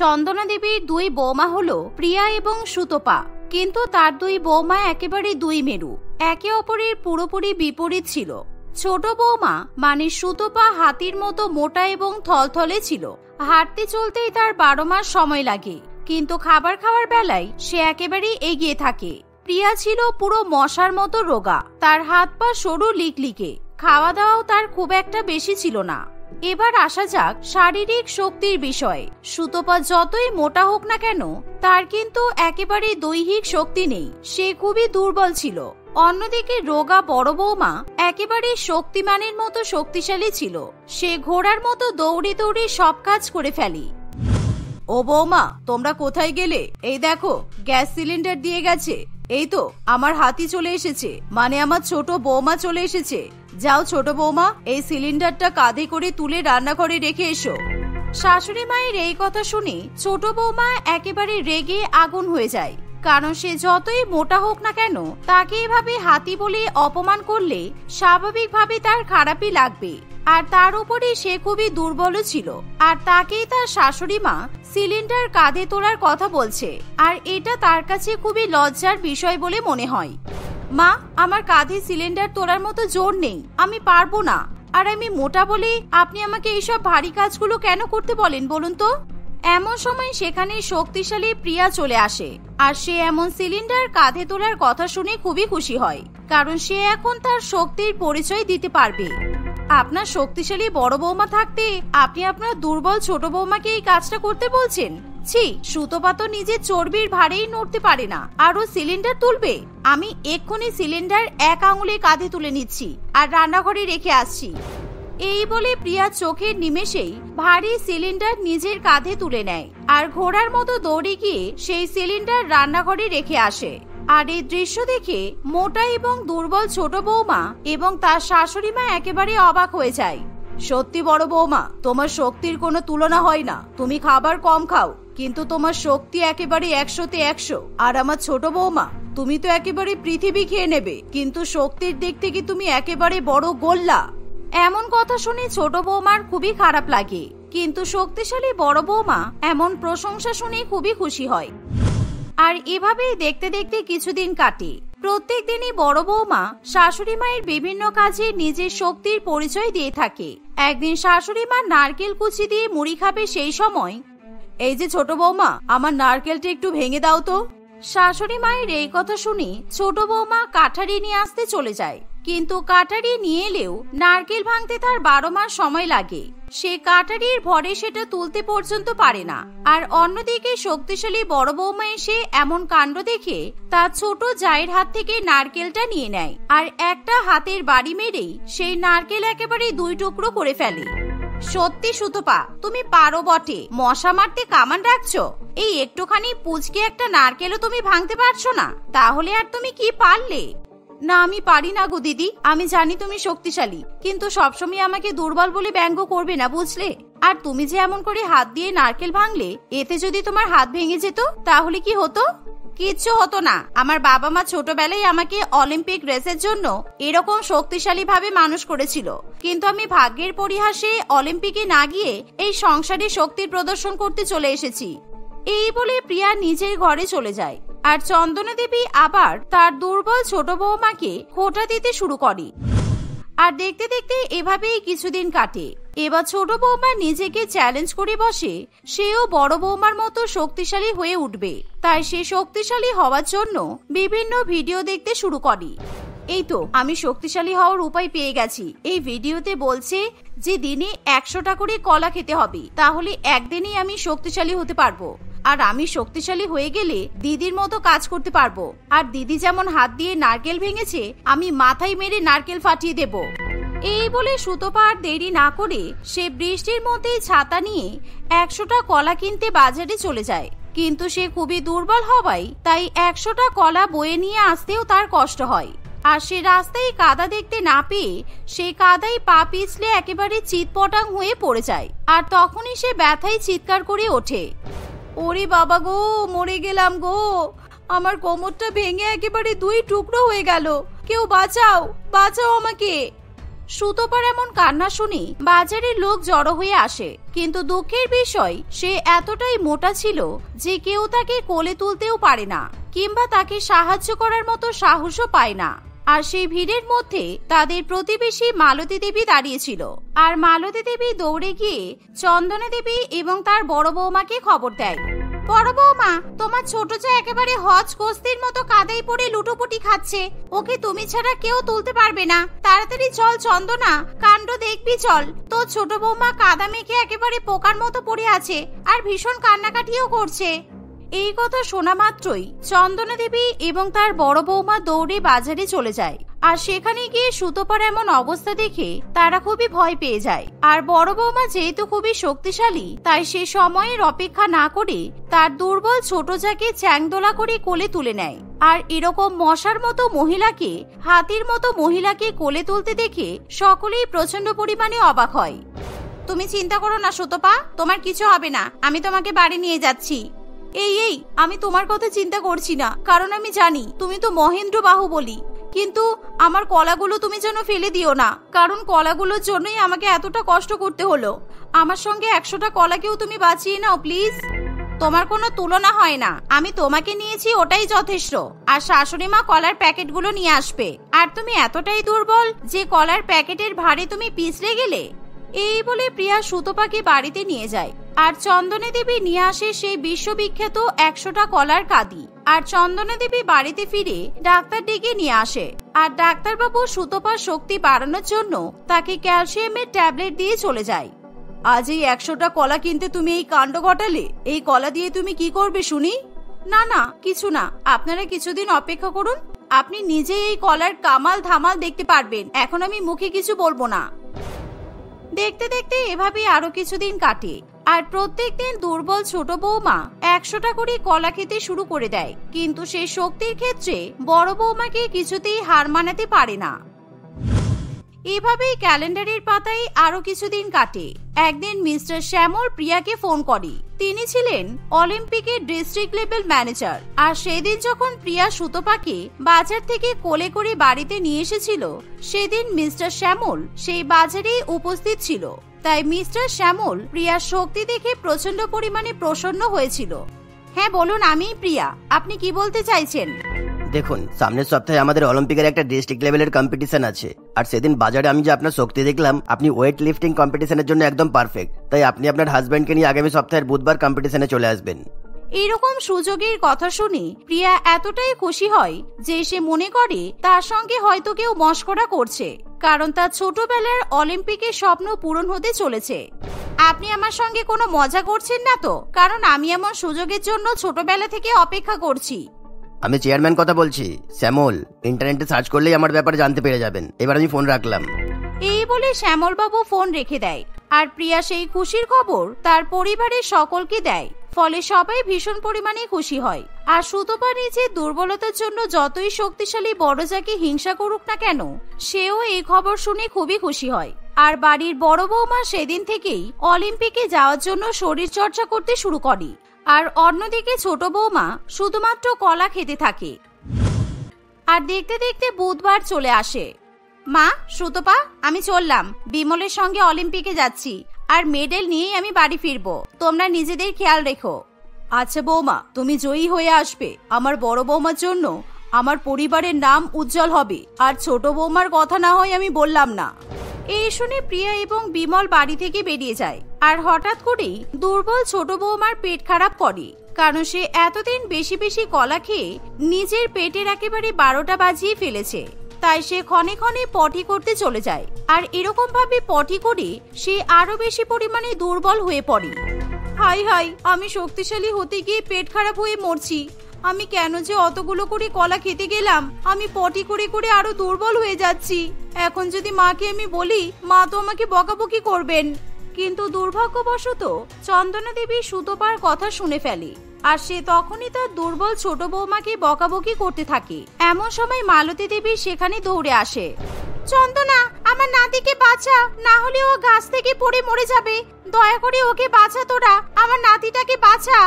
চন্দনা দেবীর দুই বৌমা হলো প্রিয়া এবং সুতপা। কিন্তু তার দুই বৌমা একেবারে দুই মেরু, একে অপরের পুরোপুরি বিপরীত ছিল। ছোট বৌমা মানে সুতপা হাতির মতো মোটা এবং থলথলে ছিল। হাঁটতে চলতেই তার 12 মাস সময় লাগে, কিন্তু খাবার খাওয়ার বেলায় সে একেবারে এগিয়ে থাকে। প্রিয়া ছিল পুরো মশার মতো রোগা, তার হাত পা সরু লিকলিকে, খাওয়া দাওয়াও তার খুব একটা বেশি ছিল না। এবার আসা যাক শারীরিক শক্তির বিষয়ে। সুতপা যতই মোটা হোক না কেন, তার কিন্তু একেবারে দৈহিক শক্তি নেই, সে খুবই দুর্বল ছিল। অন্যদিকে রোগা বড় বৌমা একেবারে শক্তিমানের মতো শক্তিশালী ছিল, সে ঘোড়ার মতো দৌড়ে দৌড়ে সব কাজ করে ফেলে। ও বৌমা, তোমরা কোথায় গেলে? এই দেখো, গ্যাস সিলিন্ডার দিয়ে গেছে। এই তো আমার হাতি চলে এসেছে, মানে আমার ছোট বৌমা চলে এসেছে। যাও ছোট বৌমা, এই সিলিন্ডারটা কাঁধে করে তুলে রান্নাঘরে রেখে এসো। শাশুড়ি মায়ের এই কথা শুনে ছোট বৌমা একেবারে রেগে আগুন হয়ে যায়, কারণ সে যতই মোটা হোক না কেন, তাকে এভাবে হাতি বলে অপমান করলে স্বাভাবিকভাবে তার খারাপই লাগবে। আর তার উপরে সে খুবই দুর্বল ছিল, আর তাকেই তার শাশুড়ি মা সিলিন্ডার কাঁধে তোলার কথা বলছে, আর এটা তার কাছে খুবই লজ্জার বিষয় বলে মনে হয়। মা, আমার কাঁধে সিলিন্ডার তোলার মতো জোর নেই, আমি পারবো না। আর আমি মোটা বলে আপনি আমাকে এইসব ভারী কাজগুলো কেন করতে বলেন বলুন তো? এমন সময় সেখানে শক্তিশালী প্রিয়া চলে আসে, আর সে এমন সিলিন্ডার কাঁধে তোলার কথা শুনে খুবই খুশি হয়, কারণ সে এখন তার শক্তির পরিচয় দিতে পারবে। আপনার শক্তিশালী বড় বৌমা থাকতে আপনি আপনার দুর্বল ছোট বৌমাকে এই কাজটা করতে বলছেন? ছি, সুতপা তো নিজের চর্বির ভারেই নড়তে পারে না, আরো সিলিন্ডার তুলবে? আমি এক্ষুনি সিলিন্ডার এক আঙুলে কাঁধে তুলে নিচ্ছি আর রান্নাঘরে রেখে আসছি। এই বলে প্রিয়া চোখের নিমেষেই ভারী সিলিন্ডার নিজের কাঁধে তুলে নেয়, আর ঘোড়ার মতো দৌড়ে গিয়ে সেই সিলিন্ডার রান্নাঘরে রেখে আসে। আর এই দৃশ্য দেখে মোটা এবং দুর্বল ছোট বৌমা এবং তার শাশুড়ি মা একেবারে অবাক হয়ে যায়। সত্যি বড় বৌমা, তোমার শক্তির কোনো তুলনা হয় না। তুমি খাবার কম খাও, কিন্তু তোমার শক্তি একেবারে 100-তে 100। আর আমার ছোট বৌমা, তুমি তো একেবারে পৃথিবী খেয়ে নেবে, কিন্তু শক্তির দিক থেকে তুমি একেবারে বড় গোল্লা। এমন কথা শুনে ছোট বৌমার খুবই খারাপ লাগে, কিন্তু শক্তিশালী বড় বৌমা এমন প্রশংসা শুনে খুবই খুশি হয়। আর এভাবেই দেখতে দেখতে কিছুদিন কাটে। প্রত্যেক দিনই বড় বৌমা শাশুড়ি মায়ের বিভিন্ন কাজে নিজের শক্তির পরিচয় দিয়ে থাকে। একদিন শাশুড়ি মা নারকেল কুচি দিয়ে মুড়ি খাবে, সেই সময়, এই যে ছোট বৌমা, আমার নারকেলটা একটু ভেঙে দাও তো। শাশুড়ি মায়ের এই কথা শুনে ছোট বৌমা কাঠারি নিয়ে আসতে চলে যায়, কিন্তু কাঠারি নিয়ে এলেও নারকেল ভাঙতে তার 12 মাস সময় লাগে। সে কাঠারির ভরে সেটা তুলতে পর্যন্ত পারে না। আর অন্যদিকে শক্তিশালী বড় বৌমা এসে এমন কাণ্ড দেখে তার ছোট জায়ের হাত থেকে নারকেলটা নিয়ে নেয়, আর একটা হাতের বাড়ি মেরেই সেই নারকেল একেবারে 2 টুকরো করে ফেলে। সত্যি সুতপা, তুমি পারো বটে, মশা মারতে কামান রাখছো। এই একটুখানি পুচকে একটা নারকেলও তুমি ভাঙতে পারছো না, তাহলে আর তুমি কি পারলে? না, আমি পারি না গো দিদি। আমি জানি তুমি শক্তিশালী, কিন্তু সবসময় আমাকে দুর্বল বলে ব্যঙ্গ করবে না, বুঝলে? আর তুমি যে এমন করে হাত দিয়ে নারকেল ভাঙলে, এতে যদি তোমার হাত ভেঙে যেত তাহলে কি হতো? কিচ্ছু হতো না। আমার বাবা মা ছোটবেলায় আমাকে অলিম্পিক রেসের জন্য এরকম শক্তিশালী ভাবে মানুষ করেছিল, কিন্তু আমি ভাগ্যের পরিহাসে অলিম্পিকে না গিয়ে এই সংসারে শক্তির প্রদর্শন করতে চলে এসেছি। এই বলে প্রিয়া নিজের ঘরে চলে যায়, আর চন্দনা দেবী আবার তার দুর্বল ছোট বৌমাকে খোঁটা দিতে শুরু করে। আর দেখতে দেখতে এভাবেই কিছুদিন কাটে। এবার ছোট বৌমা নিজেকে চ্যালেঞ্জ করে বসে সেও বড় বৌমার মতো শক্তিশালী হয়ে উঠবে। তাই সে শক্তিশালী হওয়ার জন্য বিভিন্ন ভিডিও দেখতে শুরু করে। এই তো আমি শক্তিশালী হওয়ার উপায় পেয়ে গেছি। এই ভিডিওতে বলছে যে দিনে 100টা করে কলা খেতে হবে, তাহলে একদিনেই আমি শক্তিশালী হতে পারবো। আর আমি শক্তিশালী হয়ে গেলে দিদির মতো কাজ করতে পারবো। আর দিদি যেমন হাত দিয়ে নারকেল ভেঙেছে, আমি মাথায় মেরে নারকেল ফাটিয়ে দেব। এই বলে সুতপা আর দেরি না করে সে বৃষ্টির মধ্যে ছাতা নিয়ে 100টা কলা কিনতে বাজারে চলে যায়। কিন্তু সে খুবই দুর্বল হওয়ায় তাই 100টা কলা বয়ে নিয়ে আসতেও তার কষ্ট হয়। আর সে রাস্তায় কাদা দেখতে না পেয়ে সেই কাদায় পা পিছলে একেবারে চিৎপটাং হয়ে পড়ে যায়। আর তখনই সে ব্যথায় চিৎকার করে ওঠে, ওরে বাবা গো, মরে গেলাম গো, আমার কোমরটা ভেঙে একেবারে 2 টুকরো হয়ে গেল, কেউ বাঁচাও, বাঁচাও আমাকে। সুতপার এমন কান্না শুনে বাজারের লোক জড়ো হয়ে আসে, কিন্তু দুঃখের বিষয় সে এতটাই মোটা ছিল যে কেউ তাকে কোলে তুলতেও পারে না কিংবা তাকে সাহায্য করার মতো সাহসও পায় না। আর সেই ভিড়ের মধ্যে তাদের প্রতিবেশী মালতী দেবী দাঁড়িয়েছিল। আর মালতী দেবী দৌড়ে গিয়ে চন্দনা দেবী এবং তার বড় বৌমাকে খবর দেয়। বড় বৌমা, তোমার ছোট যা একেবারে হজ কস্তির মতো কাদায় পড়ে লুটোপুটি খাচ্ছে, ওকে তুমি ছাড়া কেউ তুলতে পারবে না। তাড়াতাড়ি চল চন্দনা, কাণ্ড দেখবি চল। তো ছোট বৌমা কাদা মেখে একেবারে পোকার মতো পড়ে আছে আর ভীষণ কান্নাকাটিও করছে। এই কথা শোনা মাত্রই চন্দনা দেবী এবং তার বড় বৌমা দৌড়ে বাজারে চলে যায়। আর সেখানে গিয়ে সুতপার এমন অবস্থা দেখে তারা খুবই ভয় পেয়ে যায়। আর বড় বৌমা যেহেতু খুবই শক্তিশালী, তাই সে সময়ের অপেক্ষা না করে তার দুর্বল ছোট যাকে চ্যাংদোলা করে কোলে তুলে নেয়। আর এরকম মশার মতো মহিলাকে, হাতির মতো মহিলাকে কোলে তুলতে দেখে সকলেই প্রচন্ড পরিমাণে অবাক হয়। তুমি চিন্তা করো না সুতপা, তোমার কিছু হবে না, আমি তোমাকে বাড়ি নিয়ে যাচ্ছি। এই আমি তোমার কথা চিন্তা করছি না, কারণ আমি জানি তুমি তো মহেন্দ্র বাহুবলী। কিন্তু আমার কলাগুলো তুমি যেন ফেলে দিও না, কারণ কলাগুলোর জন্যই আমাকে এতটা কষ্ট করতে হলো। আমার সঙ্গে 100টা কলাকেও তুমি বাঁচিয়ে নাও প্লিজ। তোমার কোনো তুলনা হয় না, আমি তোমাকে নিয়েছি ওটাই যথেষ্ট। আর শাশুড়ি মা কলার প্যাকেটগুলো নিয়ে আসবে। আর তুমি এতটাই দুর্বল যে কলার প্যাকেটের ভারে তুমি পিছলে গেলে। এই বলে প্রিয়া সুতপাকে বাড়িতে নিয়ে যায়। আর চন্দনা দেবী নিয়ে আসে সেই বিশ্ববিখ্যাত 100টা কলার কাঁদি। আর চন্দনা দেবী বাড়িতে ফিরে ডাক্তার ডেকে নিয়ে আসে। আর ডাক্তারবাবু সুতপার শক্তি বাড়ানোর জন্য তাকে ক্যালসিয়ামের ট্যাবলেট দিয়ে চলে যায়। আজ এই 100টা কলা কিনতে তুমি এই কাণ্ড ঘটালে, এই কলা দিয়ে তুমি কি করবে শুনি? না কিছু না, আপনারা কিছুদিন অপেক্ষা করুন, আপনি নিজে এই কলার কামাল ধামাল দেখতে পারবেন। এখন আমি মুখে কিছু বলবো না। দেখতে দেখতে এভাবে আরো কিছুদিন কাটে। আর প্রত্যেকদিন দুর্বল ছোট বৌমা 100টা করে কলা খেতে শুরু করে দেয়, কিন্তু সে শক্তির ক্ষেত্রে বড় বৌমাকে কিছুতেই হার মানাতে পারে না। এভাবেই ক্যালেন্ডারের পাতায় আরো কিছুদিন কাটে। একদিন মিস্টার শ্যামল প্রিয়াকে ফোন করে। তিনি ছিলেন অলিম্পিকের ডিস্ট্রিক্ট লেভেল ম্যানেজার। আর সেদিন যখন প্রিয়া সুতপাকে বাজার থেকে কোলে করে বাড়িতে নিয়ে এসেছিল, সেদিন মিস্টার শ্যামল সেই বাজারেই উপস্থিত ছিল। তাই মিস্টার শ্যামল প্রিয়ার শক্তি দেখে প্রচন্ড পরিমাণে প্রসন্ন হয়েছিল। হ্যাঁ বলুন, আমি প্রিয়া, আপনি কি বলতে চাইছেন? দেখুন, সামনের সপ্তাহে আমাদের অলিম্পিকের একটা ডিস্ট্রিক্ট লেভেলের কম্পিটিশন আছে। আর সেদিন বাজারে আমি যে আপনার শক্তি দেখলাম, আপনি ওয়েট লিফটিং কম্পিটিশনের জন্য একদম পারফেক্ট। তাই আপনি আপনার হাজবেন্ডকে নিয়ে আগামী সপ্তাহের বুধবার কম্পিটিশনে চলে আসবেন। এরকম সুযোগের কথা শুনে প্রিয়া এতটাই খুশি হয় যে সে মনে করে তার সঙ্গে হয়তো কেউ মশকরা করছে, কারণ তার ছোটবেলার অলিম্পিকের স্বপ্ন পূরণ হতে চলেছে। আপনি আমার সঙ্গে কোনো মজা করছেন না তো? কারণ আমি এমন সুযোগের জন্য ছোটবেলা থেকে অপেক্ষা করছি। আমি চেয়ারম্যান কথা বলছি, শ্যামল। ইন্টারনেটে সার্চ করলেই আমার ব্যাপারে জানতে পেরে যাবেন। এবার আমি ফোন রাখলাম। এই বলে শ্যামল বাবু ফোন রেখে দেয়। আর প্রিয়া সেই খুশির খবর তার পরিবারের সকলকে দেয়। ফলে সবাই ভীষণ পরিমাণে খুশি হয়। আর সুতপা নিজের দুর্বলতার জন্য যতই শক্তিশালী বড় যাকে হিংসা করুক না কেন, সেও এই খবর শুনে খুবই খুশি হয়। আর বাড়ির বড় বৌমা সেদিন থেকেই অলিম্পিকে যাওয়ার জন্য শরীর চর্চা করতে শুরু করে। আর অন্যদিকে ছোট বৌমা শুধুমাত্র কলা খেতে থাকে। আর দেখতে দেখতে বুধবার চলে আসে। মা, সুতপা, আমি চললাম, বিমলের সঙ্গে অলিম্পিকে যাচ্ছি। আর মেডেল নিয়েই আমি বাড়ি ফিরবো। তোমরা নিজেদের খেয়াল রেখো। আচ্ছা বৌমা, তুমি জয়ী হয়ে আসবে। আমার বড় বৌমার জন্য আমার পরিবারের নাম উজ্জ্বল হবে। আর ছোট বৌমার কথা না হয় আমি বললাম না। এই শুনে প্রিয়া এবং বিমল বাড়ি থেকে বেরিয়ে যায়। আর হঠাৎ করেই দুর্বল ছোট বৌমার পেট খারাপ করে, কারণ সে এতদিন বেশি বেশি কলা খেয়ে নিজের পেটের একেবারে 12টা বাজিয়ে ফেলেছে। তাই সে ক্ষণে ক্ষণে পটি করতে চলে যায়। আর এরকম ভাবে পটি করে সে আরো বেশি পরিমাণে দুর্বল হয়ে পড়ে। হাই হাই, আমি শক্তিশালী হতে গিয়ে পেট খারাপ হয়ে মরছি। আমি কেন যে অতগুলো করে কলা খেতে গেলাম? আমি পটি করে করে আরো দুর্বল হয়ে যাচ্ছি। এখন যদি মাকে আমি বলি, মা তো আমাকে বকাবকি করবেন। কিন্তু দুর্ভাগ্যবশত চন্দনা দেবী সুতপার কথা শুনে ফেলে। আর সে তখনই তার দুর্বল ছোট বৌমাকে বকাবকি করতে থাকে। এমন সময় মালতী দেবী সেখানে দৌড়ে আসে। চন্দনা, আমার নাতিকে বাঁচা, না হলে ও গাছ থেকে পড়ে মরে যাবে। দয়া করে ওকে বাঁচা তোরা, আমার নাতিটাকে বাঁচা।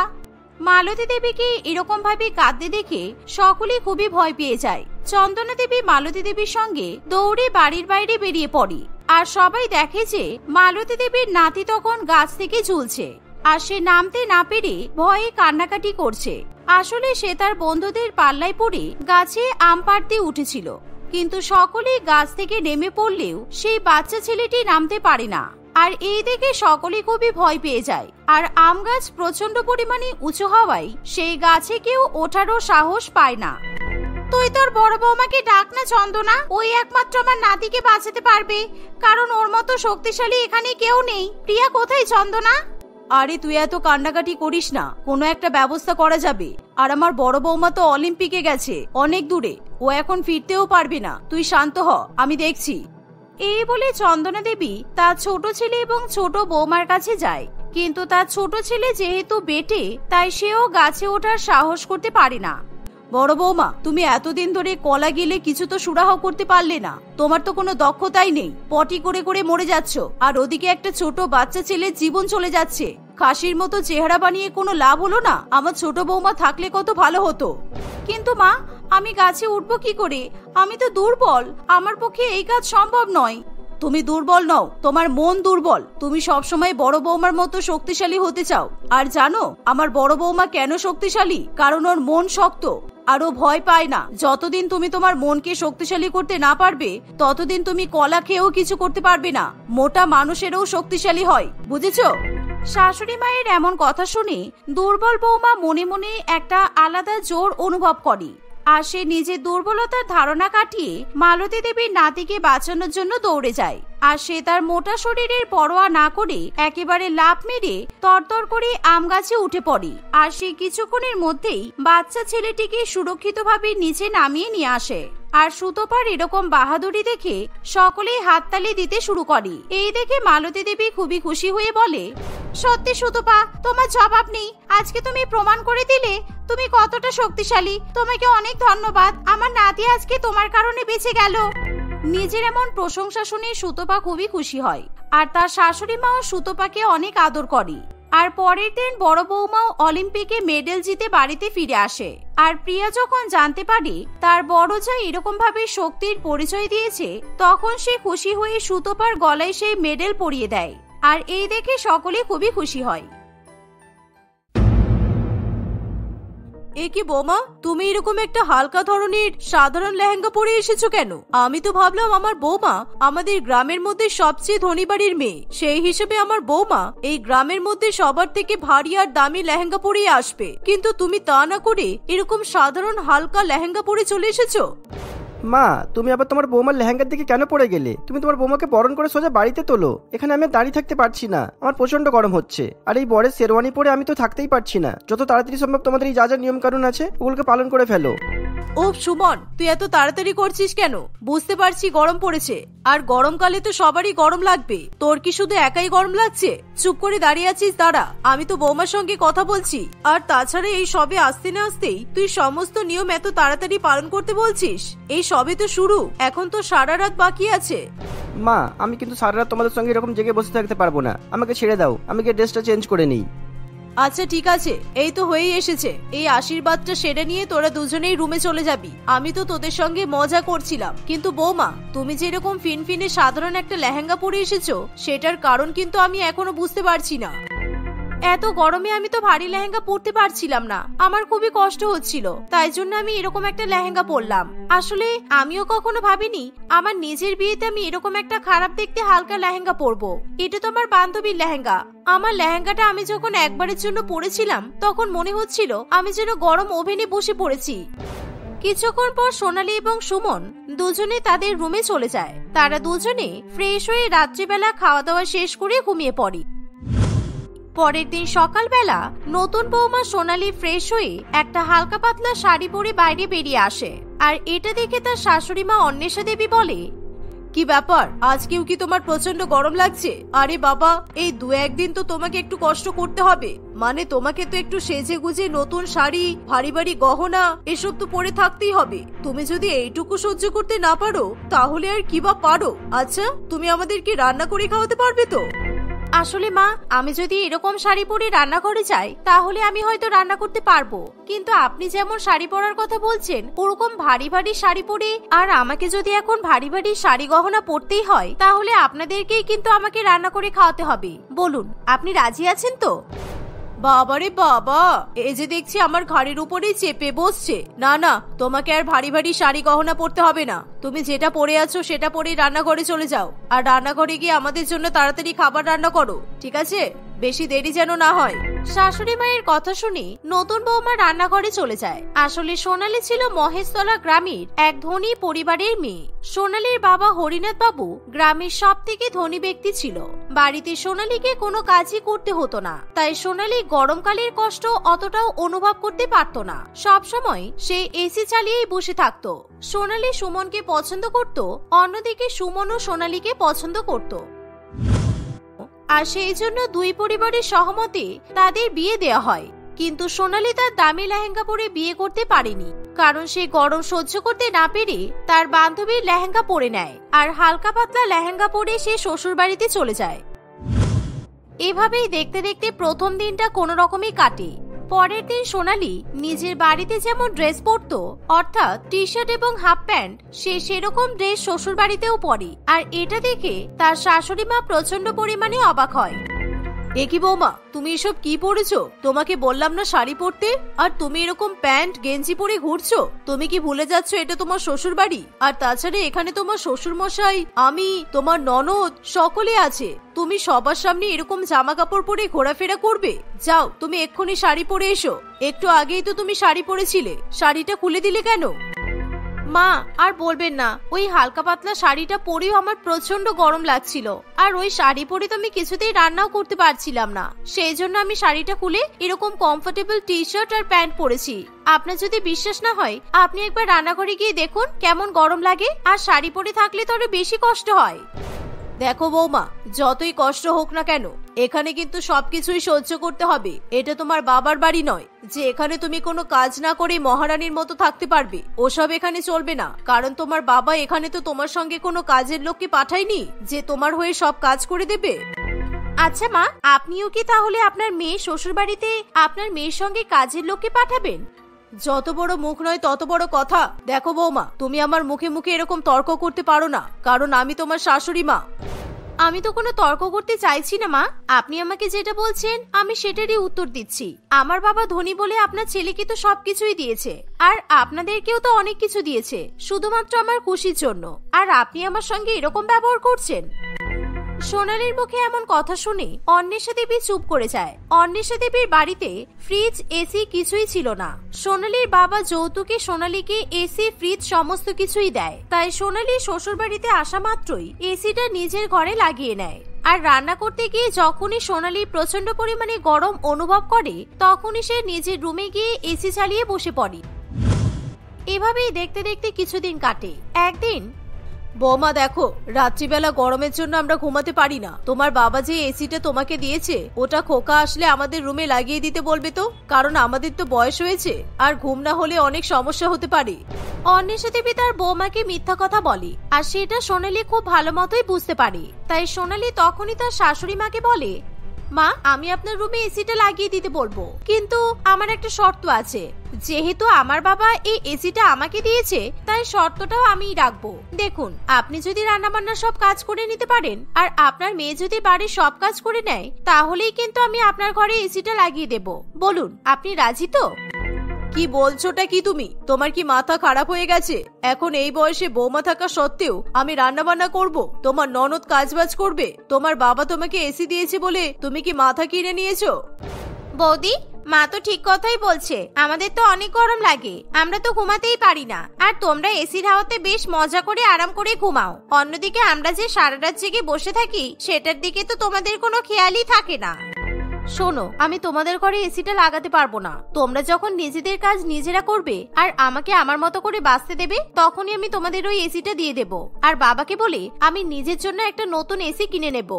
মালতী দেবীকে এরকম ভাবে কাঁদতে দেখে সকলেই খুবই ভয় পেয়ে যায়। চন্দনা দেবী মালতী দেবীর সঙ্গে দৌড়ে বাড়ির বাইরে বেরিয়ে পড়ে। আর সবাই দেখে যে মালতী দেবীর নাতি তখন গাছ থেকে ঝুলছে, আর সে নামতে না পেরে ভয়ে কান্নাকাটি করছে। আসলে সে তার বন্ধুদের পাল্লায় পড়ে গাছে আম পাড়তে উঠেছিল, কিন্তু সকলেই গাছ থেকে নেমে পড়লেও সেই বাচ্চা ছেলেটি নামতে পারে না। আর এই দেখে সকলে খুবই ভয় পেয়ে যায়। আর আম গাছ প্রচন্ড পরিমাণে উঁচু হওয়ায় সেই গাছে কেউ ওঠারও সাহস পায় না। তুই তোর বড় বৌমাকে ডাক না চন্দনা, ওই একমাত্র আমার নাতিকে বাঁচাতে পারবে, কারণ ওর মতো শক্তিশালী এখানে কেউ নেই। প্রিয়া কোথায় চন্দনা? আরে তুই এত কান্নাকাটি করিস না, কোনো একটা ব্যবস্থা করা যাবে। আর আমার বড় বৌমা তো অলিম্পিকে গেছে, অনেক দূরে, ও এখন ফিরতেও পারবে না। তুই শান্ত হ, আমি দেখছি। এই বলে চন্দনা দেবী তার ছোট ছেলে এবং ছোট বৌমার কাছে যায়, কিন্তু তার ছোট ছেলে যেহেতু বেটে, তাই সেও গাছে ওঠার সাহস করতে পারে না। বড় বৌমা, তুমি এতদিন ধরে কলা গিলে কিছু তো সুরাহ করতে পারলে না, তোমার তো কোনো দক্ষতাই নেই, পটি করে করে মরে যাচ্ছ, আর ওদিকে একটা ছোট বাচ্চা ছেলের জীবন চলে যাচ্ছে। খাসির মতো চেহারা বানিয়ে কোনো লাভ হলো না। আমার ছোট বৌমা থাকলে কত ভালো হতো। কিন্তু মা, আমি গাছে উঠবো কি করে? আমি তো দুর্বল, আমার পক্ষে এই কাজ সম্ভব নয়। তুমি দুর্বল নও, তোমার মন দুর্বল। তুমি সবসময় বড় বৌমার মতো শক্তিশালী হতে চাও। আর জানো আমার বড় বৌমা কেন শক্তিশালী? কারণ ওর মন শক্ত, আর ও ভয় পায় না। যতদিন তুমি তোমার মনকে শক্তিশালী করতে না পারবে, ততদিন তুমি কলা খেয়েও কিছু করতে পারবে না। মোটা মানুষেরও শক্তিশালী হয়, বুঝেছো? শাশুড়ি মায়ের এমন কথা শুনে দুর্বল বৌমা মনে মনে একটা আলাদা জোর অনুভব করে, আর সে নিজের দুর্বলতার ধারণা কাটিয়ে মালতী দেবীর নাতিকে বাঁচানোর জন্য দৌড়ে যায়। আর সে তার মোটা শরীরের পরোয়া না করে একেবারে লাফ মেরে তরতর করে আম গাছে উঠে পড়ে। আর সে কিছুক্ষণের মধ্যেই বাচ্চা ছেলেটিকে সুরক্ষিতভাবে নিচে নামিয়ে নিয়ে আসে। আর সুতোপার এরকম বাহাদুরি দেখে সকলেই হাততালি দিতে শুরু করে। এই দেখে মালতী দেবী খুবই খুশি হয়ে বলে, সত্যি সুতোপা, তোমার জবাব নেই। আজকে তুমি প্রমাণ করে দিলে তুমি কতটা শক্তিশালী। তোমাকে অনেক ধন্যবাদ। আমার নাতি আজকে তোমার কারণে বেঁচে গেল। নিজের এমন প্রশংসা শুনে সুতোপা খুবই খুশি হয়, আর তার শাশুড়ি মাও সুতোপাকে অনেক আদর করে। আর পরের দিন বড় বৌমাও অলিম্পিকে মেডেল জিতে বাড়িতে ফিরে আসে। আর প্রিয়া যখন জানতে পারে তার বড় যা এরকম ভাবে শক্তির পরিচয় দিয়েছে, তখন সে খুশি হয়ে সুতোপার গলায় সেই মেডেল পরিয়ে দেয়। আর এই দেখে সকলে খুবই খুশি হয়। এ কি বৌমা, তুমি এরকম একটা হালকা ধরনের সাধারণ লেহেঙ্গা পরে এসেছো কেন? আমি তো ভাবলাম আমার বৌমা আমাদের গ্রামের মধ্যে সবচেয়ে ধনী বাড়ির মেয়ে, সেই হিসেবে আমার বৌমা এই গ্রামের মধ্যে সবার থেকে ভারী আর দামি লেহেঙ্গা পরে আসবে, কিন্তু তুমি তা না করে এরকম সাধারণ হালকা লেহেঙ্গা পরে চলে এসেছো। মা, তুমি আবার তোমার বৌমার লেহেঙ্গার দিকে কেন পড়ে গেলে? তুমি তোমার বৌমাকে বরণ করে সোজা বাড়িতে তোলো। এখানে আমি দাঁড়িয়ে থাকতে পারছি না, আমার প্রচন্ড গরম হচ্ছে। আর এই বরের শেরওয়ানি পরে আমি তো থাকতেই পারছি না। যত তাড়াতাড়ি সম্ভব তোমাদের এই যা যা নিয়ম কানুন আছে ওগুলোকে পালন করে ফেলো। ও সুমন, তুই এত তাড়াতাড়ি করছিস কেন? বুঝতে পারছি গরম পড়েছে, আর গরমকালে তো সবারই গরম লাগবে। তোর কি শুধু একাই গরম লাগছে? চুপ করে দাঁড়িয়ে আছিস, দাঁড়া, আমি তো বৌমার সঙ্গে কথা বলছি। আর তাছাড়া এই সবে আসতে না আসতেই তুই সমস্ত নিয়ম এত তাড়াতাড়ি পালন করতে বলছিস? এই সবে তো শুরু, এখন তো সারা রাত বাকি আছে। মা, আমি কিন্তু সারা রাত তোমাদের সঙ্গে এরকম জেগে বসে থাকতে পারবো না। আমাকে ছেড়ে দাও, আমি গিয়ে ড্রেসটা চেঞ্জ করে নিই। আচ্ছা ঠিক আছে, এই তো হয়েই এসেছে। এই আশীর্বাদটা সেরে নিয়ে তোরা দুজনেই রুমে চলে যাবি। আমি তো তোদের সঙ্গে মজা করছিলাম, কিন্তু বৌমা, তুমি যে এরকম ফিনফিনে সাধারণ একটা লেহেঙ্গা পরে এসেছো, সেটার কারণ কিন্তু আমি এখনো বুঝতে পারছি না। এত গরমে আমি তো ভারী লেহেঙ্গা পরতে পারছিলাম না, আমার খুবই কষ্ট হচ্ছিল, তাই জন্য আমি এরকম একটা লেহেঙ্গা পরলাম। আসলে আমিও কখনো ভাবিনি আমার নিজের বিয়েতে আমি এরকম একটা খারাপ দেখতে হালকা লেহেঙ্গা পরবো। এটা তো আমার বান্ধবীর লেহেঙ্গা। আমার লেহেঙ্গাটা আমি যখন একবারের জন্য পরেছিলাম, তখন মনে হচ্ছিল আমি যেন গরম ওভেনে বসে পড়েছি। কিছুক্ষণ পর সোনালী এবং সুমন দুজনে তাদের রুমে চলে যায়। তারা দুজনে ফ্রেশ হয়ে রাত্রিবেলা খাওয়া দাওয়া শেষ করে ঘুমিয়ে পড়ে। পরের দিন সকালবেলা নতুন বৌমা সোনালী ফ্রেশ হয়ে একটা হালকা পাতলা শাড়ি পরে বাইরে বেরিয়ে আসে। আর এটা দেখে তার শাশুড়ি মা অন্বেষা দেবী বলে, কি ব্যাপার, আজকেও কি তোমার প্রচন্ড গরম লাগছে? আরে বাবা, এই 2-1 দিন তো তোমাকে একটু কষ্ট করতে হবে। মানে তোমাকে তো একটু সেজে গুজে নতুন শাড়ি, ভারী ভারী গহনা এসব তো পরে থাকতেই হবে। তুমি যদি এইটুকু সহ্য করতে না পারো, তাহলে আর কি বা পারো? আচ্ছা, তুমি আমাদেরকে রান্না করে খাওয়াতে পারবে তো? আসলে মা, আমি যদি এরকম শাড়ি পরে রান্নাঘরে যাই তাহলে আমি হয়তো রান্না করতে পারবো, কিন্তু আপনি যেমন শাড়ি পরার কথা বলছেন ওরকম ভারী ভারী শাড়ি পরে, আর আমাকে যদি এখন ভারী ভারী শাড়ি গহনা পরতেই হয় তাহলে আপনাদেরকেই কিন্তু আমাকে রান্না করে খাওয়াতে হবে। বলুন, আপনি রাজি আছেন তো? বাবারে বাবা, এই যে দেখছি আমার ঘাড়ের উপরেই চেপে বসছে। না না, তোমাকে আর ভারী ভারী শাড়ি গহনা পরতে হবে না। তুমি যেটা পরে আছো সেটা পরেই রান্নাঘরে চলে যাও, আর রান্নাঘরে গিয়ে আমাদের জন্য তাড়াতাড়ি খাবার রান্না করো, ঠিক আছে? বেশি দেরি যেন না হয়। শাশুড়ি মায়ের কথা শুনে নতুন বৌমা রান্নাঘরে চলে যায়। আসলে সোনালী ছিল মহেশতলা গ্রামের এক ধনী পরিবারের মেয়ে। সোনালীর বাবা হরিনাথ বাবু গ্রামের সব থেকে ধনী ব্যক্তি ছিল। বাড়িতে সোনালীকে কোনো কাজই করতে হতো না, তাই সোনালী গরমকালের কষ্ট অতটাও অনুভব করতে পারত না। সব সময় সে এসি চালিয়েই বসে থাকতো। সোনালী সুমনকে পছন্দ করত, অন্যদিকে সুমনও সোনালীকে পছন্দ করত, আর সেই জন্য দুই পরিবারের সহমতে তাদের বিয়ে দেওয়া হয়। কিন্তু সোনালী তার দামি লেহেঙ্গা পরে বিয়ে করতে পারেনি, কারণ সে গরম সহ্য করতে না পেরে তার বান্ধবীর লেহেঙ্গা পরে নেয়, আর হালকা পাতলা লেহেঙ্গা পরে সে শ্বশুর বাড়িতে চলে যায়। এভাবেই দেখতে দেখতে প্রথম দিনটা কোনো রকমই কাটে। পরের দিন সোনালী নিজের বাড়িতে যেমন ড্রেস পরতো, অর্থাৎ টি শার্ট এবং হাফ প্যান্ট, সে সেরকম ড্রেস শ্বশুর বাড়িতেও পরে। আর এটা দেখে তার শাশুড়ি মা প্রচন্ড পরিমাণে অবাক হয়। এ কি বৌমা, তুমি এসব কি পরেছো? তোমাকে বললাম না শাড়ি পরতে, আর তুমি এরকম প্যান্ট গেঞ্জি পরে ঘুরছো? তুমি কি ভুলে যাচ্ছ এটা তোমার শ্বশুর বাড়ি? আর তাছাড়া এখানে তোমার শ্বশুর মশাই, আমি, তোমার ননদ সকলে আছে। তুমি সবার সামনে এরকম জামা কাপড় পরে ঘোরাফেরা করবে? যাও, তুমি এক্ষুনি শাড়ি পরে এসো। একটু আগেই তো তুমি শাড়ি পরেছিলে, শাড়িটা খুলে দিলে কেন? মা, আর বলবেন না, ওই হালকা পাতলা শাড়িটা পরেও আমার প্রচন্ড গরম লাগছিল, আর ওই শাড়ি পরে তো আমি কিছুতেই রান্নাও করতে পারছিলাম না। সেই জন্য আমি শাড়িটা খুলে এরকম কমফোর্টেবল টি শার্ট আর প্যান্ট পরেছি। আপনার যদি বিশ্বাস না হয় আপনি একবার রান্নাঘরে গিয়ে দেখুন কেমন গরম লাগে, আর শাড়ি পরে থাকলে তো আরো বেশি কষ্ট হয়। দেখো বৌমা, যতই কষ্ট হোক না কেন এখানে কিন্তু সবকিছুই সহ্য করতে হবে। এটা তোমার বাবার বাড়ি নয় যে এখানে তুমি কোনো কাজ না করে মহারানীর মতো থাকতে পারবে। ওসব এখানে চলবে না, কারণ তোমার বাবা এখানে তো তোমার সঙ্গে কোনো কাজের লোককে পাঠায়নি যে তোমার হয়ে সব কাজ করে দেবে। আচ্ছা মা, আপনিও কি তাহলে আপনার মেয়ে শ্বশুর বাড়িতে আপনার মেয়ের সঙ্গে কাজের লোককে পাঠাবেন? যত বড় মুখ নয় তত বড় কথা। দেখো বৌমা, তুমি আমার মুখে মুখে এরকম তর্ক করতে পারো না, কারণ আমি তোমার শাশুড়ি মা। আমি তো কোনো তর্ক করতে চাইছি না মা, আপনি আমাকে যেটা বলছেন আমি সেটারই উত্তর দিচ্ছি। আমার বাবা ধনী বলে আপনার ছেলেকে তো সবকিছুই দিয়েছে, আর আপনাদেরকেও তো অনেক কিছু দিয়েছে শুধুমাত্র আমার খুশির জন্য, আর আপনি আমার সঙ্গে এরকম ব্যবহার করছেন। সোনালীর মুখে এমন কথা শুনে অন্বেষা দেবী চুপ করে যায়। অন্বেষা দেবীর বাড়িতে ফ্রিজ, এসি কিছুই ছিল না। সোনালীর বাবা যৌতুকে সোনালীকে এসি, ফ্রিজ সমস্ত কিছুই দেয়, তাই সোনালী শ্বশুর বাড়িতে আসা মাত্রই এসিটা নিজের ঘরে লাগিয়ে নেয়। আর রান্না করতে গিয়ে যখনই সোনালী প্রচন্ড পরিমাণে গরম অনুভব করে তখনই সে নিজের রুমে গিয়ে এসি চালিয়ে বসে পড়ে। এভাবেই দেখতে দেখতে কিছুদিন কাটে। একদিন, বৌমা দেখো, রাত্রিবেলা গরমের জন্য আমরা ঘুমাতে পারি না। তোমার বাবা যে এসিটা তোমাকে দিয়েছে ওটা খোকা আসলে আমাদের রুমে লাগিয়ে দিতে বলবে তো, কারণ আমাদের তো বয়স হয়েছে আর ঘুম না হলে অনেক সমস্যা হতে পারে। অন্বেষা দেবী তার বৌমাকে মিথ্যা কথা বলে, আর সেটা সোনালী খুব ভালো মতোই বুঝতে পারে। তাই সোনালী তখনই তার শাশুড়ি মাকে বলে, মা, আমি আপনার রুমে এসিটা লাগিয়ে দিতে বলবো, কিন্তু আমার একটা শর্ত আছে। যেহেতু আমার বাবা এই এসিটা আমাকে দিয়েছে তাই শর্তটাও আমিই রাখবো। দেখুন, আপনি যদি রান্নাবান্না সব কাজ করে নিতে পারেন আর আপনার মেয়ে যদি বাড়ির সব কাজ করে নেয় তাহলেই কিন্তু আমি আপনার ঘরে এসিটা লাগিয়ে দেব। বলুন, আপনি রাজি তো? কি বলছোটা কি তুমি? তোমার কি মাথা খারাপ হয়ে গেছে? এখন এই বয়সে বৌমা থাকা সত্ত্বেও আমি রান্না বান্না করব? তোমার ননদ কাজবাজ করবে? তোমার বাবা তোমাকে এসি দিয়েছে বলে তুমি কি মাথা কিনে নিয়েছো? বৌদি, মা তো ঠিক কথাই বলছে, আমাদের তো অনেক গরম লাগে, আমরা তো ঘুমাতেই পারি না, আর তোমরা এসির হাওয়াতে বেশ মজা করে আরাম করে ঘুমাও। অন্যদিকে আমরা যে সারা রাত জেগে বসে থাকি সেটার দিকে তো তোমাদের কোনো খেয়ালই থাকে না। শোনো, আমি তোমাদের ঘরে এসিটা লাগাতে পারবো না। তোমরা যখন নিজেদের কাজ নিজেরা করবে আর আমাকে আমার মতো করে বাঁচতে দেবে তখনই আমি তোমাদের ওই এসিটা দিয়ে দেব, আর বাবাকে বলে আমি নিজের জন্য একটা নতুন এসি কিনে নেব।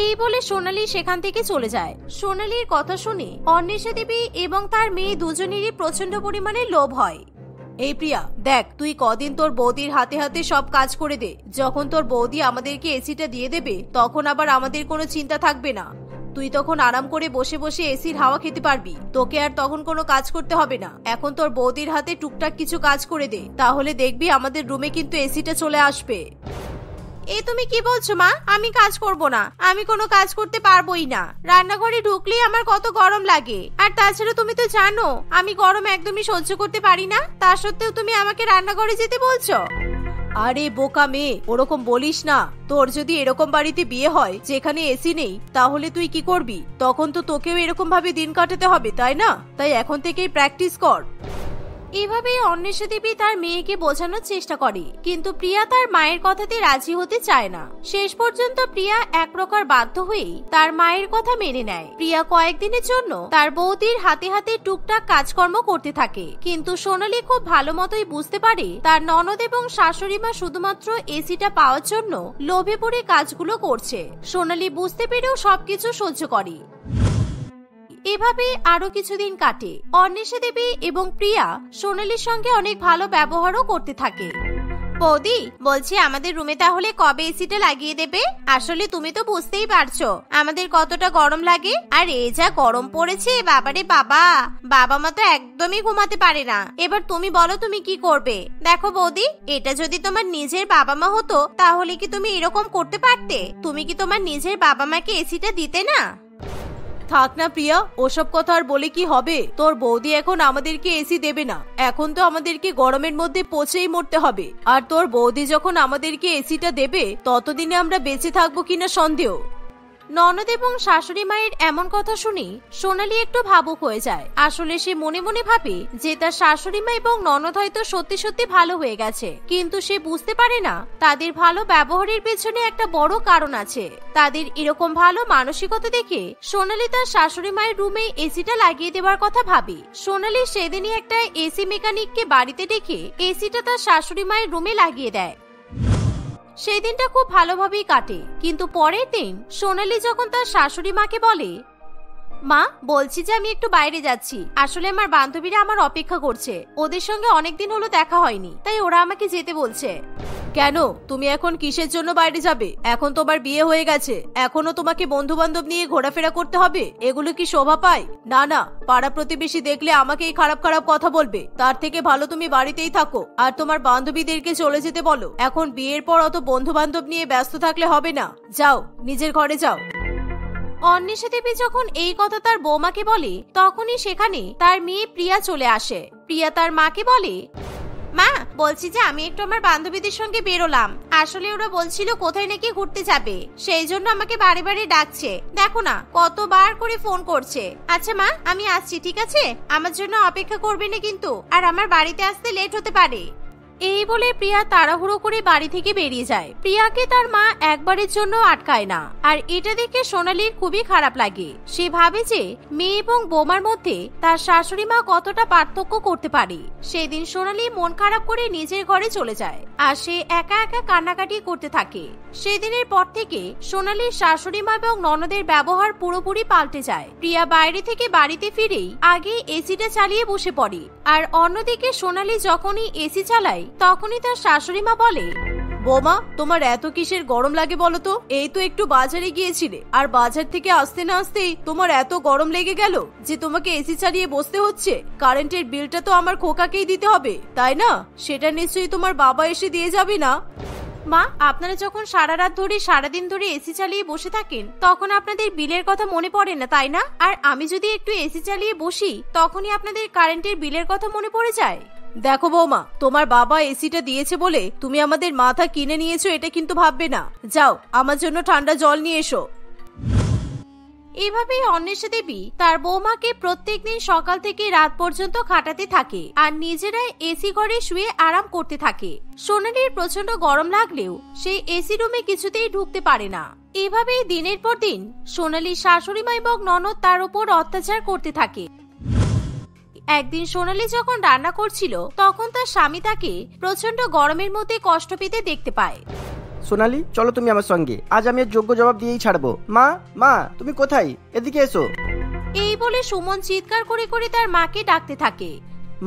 এই বলে সোনালী সেখান থেকে চলে যায়। সোনালীর কথা শুনে অন্বেষা দেবী এবং তার মেয়ে দুজনেরই প্রচন্ড পরিমাণে লোভ হয়। এই প্রিয়া দেখ, তুই কদিন তোর বৌদির হাতে হাতে সব কাজ করে দে। যখন তোর বৌদি আমাদেরকে এসিটা দিয়ে দেবে তখন আবার আমাদের কোনো চিন্তা থাকবে না। তুই তখন আরাম করে বসে বসে এসির হাওয়া খেতে পারবি, তোকে আর তখন কোনো কাজ করতে হবে না। এখন তোর বৌদির হাতে টুকটাক কিছু কাজ করে দে, তাহলে দেখবি আমাদের রুমে কিন্তু এসিটা চলে আসবে। এই তুমি কি বলছো মা? আমি কাজ করব না, আমি কোনো কাজ করতে পারবোই না। রান্নাঘরে ঢুকলেই আমার কত গরম লাগে, আর তাছাড়া তুমি তো জানো আমি গরম একদমই সহ্য করতে পারি না। তা সত্ত্বেও তুমি আমাকে রান্নাঘরে যেতে বলছো? আরে বোকা মেয়ে, ওরকম বলিস না। তোর যদি এরকম বাড়িতে বিয়ে হয় যেখানে এসি নেই, তাহলে তুই কি করবি? তখন তো তোকেও এরকম ভাবে দিন কাটাতে হবে, তাই না? তাই এখন থেকেই প্র্যাকটিস কর। এভাবে অন্বেষা দেবী তার মেয়েকে বোঝানোর চেষ্টা করে, কিন্তু প্রিয়া তার মায়ের কথাতে রাজি হতে চায় না। শেষ পর্যন্ত প্রিয়া এক প্রকার বাধ্য হয়েই তার মায়ের কথা মেনে নেয়। প্রিয়া কয়েকদিনের জন্য তার বৌদির হাতে হাতে টুকটাক কাজকর্ম করতে থাকে, কিন্তু সোনালী খুব ভালো মতোই বুঝতে পারে তার ননদ এবং শাশুড়ি মা শুধুমাত্র এসিটা পাওয়ার জন্য লোভে পড়ে কাজগুলো করছে। সোনালী বুঝতে পেরেও সবকিছু সহ্য করে। এভাবে আরো কিছুদিন কাটে। অন্বেষা দেবী এবং প্রিয়া সোনালীর সঙ্গে অনেক ভালো ব্যবহারও করতে থাকে। বৌদি বলছি, আমাদের রুমে তাহলে কবে এসিটা লাগিয়ে দেবে? আসলে তুমি তো বুঝতেই পারছো আমাদের কতটা গরম লাগে, আর এই যা গরম পড়েছে বাবারে বাবা, বাবা মা তো একদমই ঘুমাতে পারে না। এবার তুমি বলো তুমি কি করবে? দেখো বৌদি, এটা যদি তোমার নিজের বাবা মা হতো তাহলে কি তুমি এরকম করতে পারতে? তুমি কি তোমার নিজের বাবা মাকে এসিটা দিতে না? থাক না প্রিয়া, ওসব কথা আর বলে কি হবে? তোর বৌদি এখন আমাদেরকে এসি দেবে না, এখন তো আমাদেরকে গরমের মধ্যে পচেই মরতে হবে। আর তোর বৌদি যখন আমাদেরকে এসিটা দেবে ততদিনে আমরা বেঁচে থাকবো কিনা সন্দেহ। ননদ এবং শাশুড়ি মায়ের এমন কথা শুনে সোনালী একটু ভাবুক হয়ে যায়। আসলে সে মনে মনে ভাবে যে তার শাশুড়ি মা এবং ননদ হয়তো সত্যি সত্যি ভালো হয়ে গেছে, কিন্তু সে বুঝতে পারে না তাদের ভালো ব্যবহারের পেছনে একটা বড় কারণ আছে। তাদের এরকম ভালো মানসিকতা দেখে সোনালী তার শাশুড়ি মায়ের রুমে এসিটা লাগিয়ে দেওয়ার কথা ভাবে। সোনালী সেদিনই একটা এসি মেকানিককে বাড়িতে ডেকে এসিটা তার শাশুড়ি মায়ের রুমে লাগিয়ে দেয়। সেই দিনটা খুব ভালোভাবেই কাটে, কিন্তু পরের দিন সোনালী যখন তার শাশুড়ি মাকে বলে, মা বলছি যে আমি একটু বাইরে যাচ্ছি, আসলে আমার বান্ধবীরা আমার অপেক্ষা করছে, ওদের সঙ্গে অনেকদিন হলো দেখা হয়নি, তাই ওরা আমাকে যেতে বলছে। কেন, তুমি এখন কিসের জন্য বাইরে যাবে? এখন তোমার বিয়ে হয়ে গেছে, এখনো তোমাকে বন্ধু বান্ধব নিয়ে ঘোরাফেরা করতে হবে? এগুলো কি শোভা পায়? না না, পাড়া প্রতিবেশী দেখলে আমাকেই খারাপ খারাপ কথা বলবে। তার থেকে ভালো তুমি বাড়িতেই থাকো আর তোমার বান্ধবীদেরকে চলে যেতে বলো। এখন বিয়ের পর অত বন্ধু বান্ধব নিয়ে ব্যস্ত থাকলে হবে না, যাও নিজের ঘরে যাও। অন্বেষা দেবী যখন এই কথা তার বৌমাকে বলে তখনই সেখানে তার মেয়ে প্রিয়া চলে আসে। প্রিয়া তার মাকে বলে, মা বলছি যে আমি একটু আমার বান্ধবীদের সঙ্গে বেরোলাম, আসলে ওরা বলছিল কোথায় নাকি ঘুরতে যাবে, সেই জন্য আমাকে বারে বারে ডাকছে। দেখো না কতবার করে ফোন করছে। আচ্ছা মা আমি আসছি, ঠিক আছে? আমার জন্য অপেক্ষা করবে না কিন্তু, আর আমার বাড়িতে আসতে লেট হতে পারে। এই বলে প্রিয়া তাড়াহুড়ো করে বাড়ি থেকে বেরিয়ে যায়। প্রিয়াকে তার মা একবারের জন্য আটকায় না, আর এটা দেখে সোনালীর খুবই খারাপ লাগে। সে ভাবে যে মেয়ে এবং বৌমার মধ্যে তার শাশুড়ি মা কতটা পার্থক্য করতে পারে। সেদিন সোনালী মন খারাপ করে নিজের ঘরে চলে যায়, আর সে একা একা কান্নাকাটি করতে থাকে। সেদিনের পর থেকে সোনালীর শাশুড়ি মা এবং ননদের ব্যবহার পুরোপুরি পাল্টে যায়। প্রিয়া বাইরে থেকে বাড়িতে ফিরেই আগে এসিটা চালিয়ে বসে পড়ে, আর অন্যদিকে সোনালী যখনই এসি চালায় তখনই তার শাশুড়ি মা বলে, বৌমা তোমার এত কিসের গরম লাগে বলো তো? এই তো একটু বাজারে গিয়েছিলে, আর বাজার থেকে আসতে না আসতেই তোমার এত গরম লেগে গেল যে তোমাকে এসি চালিয়ে বসতে হচ্ছে। কারেন্টের বিলটা তো আমার খোকাকেই দিতে হবে, তাই না? সেটা নিশ্চয়ই তোমার বাবা এসে দিয়ে যাবে না? মা আপনারা যখন সারা রাত ধরে সারাদিন ধরে এসি চালিয়ে বসে থাকেন তখন আপনাদের বিলের কথা মনে পড়ে না, তাই না? আর আমি যদি একটু এসি চালিয়ে বসি তখনই আপনাদের কারেন্টের বিলের কথা মনে পড়ে যায়। দেখো বৌমা, তোমার বাবা এসিটা দিয়েছে বলে তুমি আমাদের মাথা কিনে নিয়েছো এটা কিন্তু ভাববে না। যাও আমার জন্য ঠান্ডা জল নিয়ে এসো। এভাবেই অন্বেষা দেবী তার বৌমাকে প্রত্যেকদিন সকাল থেকে রাত পর্যন্ত খাটাতে থাকে, আর নিজেরাই এসি ঘরে শুয়ে আরাম করতে থাকে। সোনালীর প্রচন্ড গরম লাগলেও সে এসি রুমে কিছুতেই ঢুকতে পারে না। এভাবেই দিনের পর দিন সোনালীর শাশুড়ি মা এবং ননদ তার উপর অত্যাচার করতে থাকে। একদিন সোনালী যখন রান্না করছিল তখন তার স্বামী তাকে প্রচন্ড গরমের মধ্যে কষ্ট পেতে দেখতে পায়। সোনালী চলো তুমি আমার সঙ্গে, আজ আমি এর যোগ্য জবাব দিয়েই ছাড়বো। মা মা তুমি কোথায়? এদিকে এসো। এই বলে সুমন চিৎকার করে করে তার মাকে ডাকতে থাকে।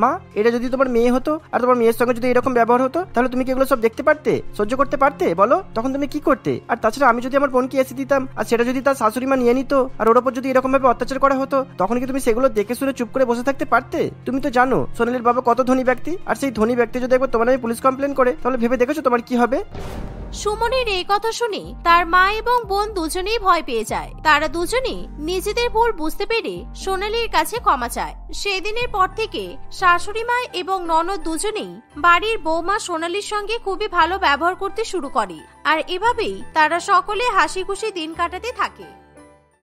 মা, এটা যদি তোমার মেয়ে হতো আর তোমার মেয়ের সঙ্গে যদি এরকম ব্যবহার হতো, তাহলে তুমি কি এগুলো সব দেখতে পারতে, সহ্য করতে পারতে? বলো, তখন তুমি কি করতে? আর তাছাড়া আমি যদি আমার বোনকে এসে দিতাম আর সেটা যদি তার শাশুড়ি মা নিয়ে নিত আর ওর ওপর যদি এরকম ভাবে অত্যাচার করা হতো, তখন কি তুমি সেগুলো দেখে শুনে চুপ করে বসে থাকতে পারতে? তুমি তো জানো সোনালির বাবা কত ধনী ব্যক্তি, আর সেই ধনী ব্যক্তি যদি একবার তোমার নামে পুলিশ কমপ্লেন করে, তাহলে ভেবে দেখেছো তোমার কি হবে? সুমনের এই কথা শুনে তার মা এবং বোন দুজনেই ভয় পেয়ে যায়। তারা দুজনেই নিজেদের ভুল বুঝতে পেরে সোনালীর কাছে ক্ষমা চায়। সেদিনের পর থেকে শাশুড়ি মা এবং ননদ দুজনেই বাড়ির বৌমা সোনালীর সঙ্গে খুবই ভালো ব্যবহার করতে শুরু করে, আর এভাবেই তারা সকলে হাসি খুশি দিন কাটাতে থাকে।